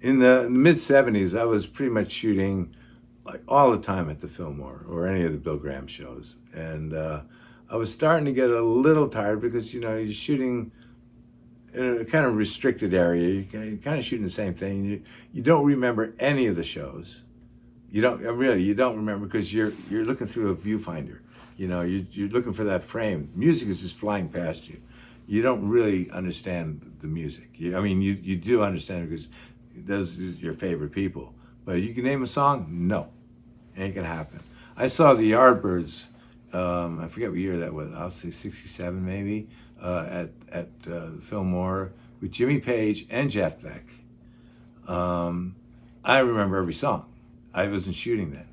In the mid '70s, I was pretty much shooting like all the time at the Fillmore or any of the Bill Graham shows, and I was starting to get a little tired because you're shooting in a kind of restricted area. You're kind of shooting the same thing. You don't remember any of the shows. You don't remember because you're looking through a viewfinder. You're looking for that frame. Music is just flying past you. You don't really understand the music. You do understand it because those are your favorite people. But you can name a song? No, ain't gonna happen. I saw the Yardbirds. I forget what year that was. I'll say '67 maybe. At Fillmore with Jimmy Page and Jeff Beck. I remember every song. I wasn't shooting then.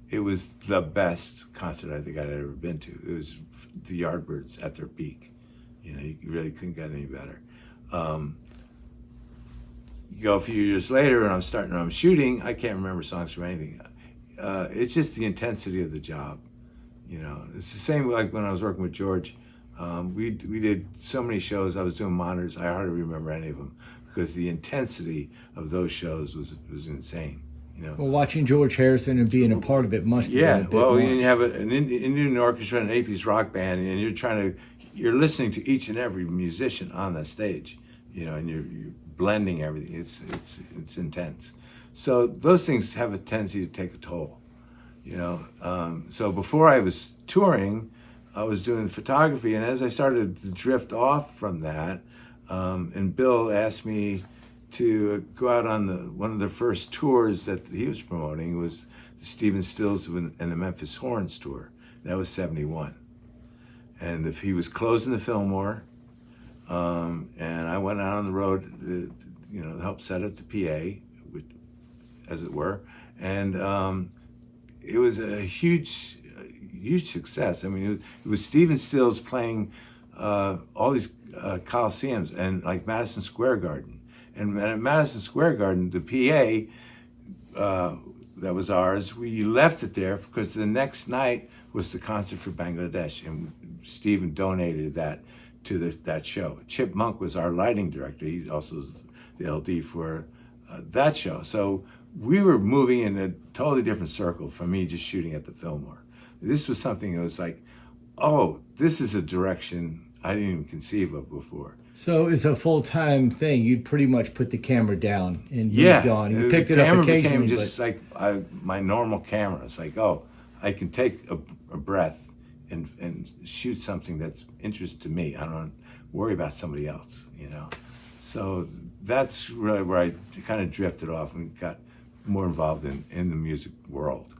It was the best concert I think I'd ever been to. It was the Yardbirds at their peak. You really couldn't get any better. You go a few years later and I'm shooting, I can't remember songs from anything. It's just the intensity of the job. It's the same like when I was working with George. We did so many shows. I was doing monitors. I hardly remember any of them because the intensity of those shows was insane. Well, watching George Harrison and being a part of it must have been a bit well, much. you have an Indian orchestra and an 8-piece rock band, and you're listening to each and every musician on the stage, and you're blending everything. It's intense. So those things have a tendency to take a toll, So before I was touring, I was doing photography, and as I started to drift off from that, and Bill asked me to go out on one of the first tours that he was promoting was the Stephen Stills and the Memphis Horns tour. That was '71, and he was closing the Fillmore, and I went out on the road, to help set up the PA, as it were, and it was a huge success. It was Stephen Stills playing all these coliseums and like Madison Square Garden. And at Madison Square Garden, the PA that was ours, we left it there because the next night was the concert for Bangladesh, and Stephen donated that to that show. Chip Monk was our lighting director. He also was the LD for that show. So we were moving in a totally different circle from me just shooting at the Fillmore. This was something that was like, oh, this is a direction I didn't even conceive of before. So it's a full-time thing. You'd pretty much put the camera down and moved on. You picked it up occasionally. The camera became just like my normal camera. It's like, oh, I can take a breath and shoot something that's interest to me. I don't worry about somebody else, So that's really where I kind of drifted off and got more involved in the music world.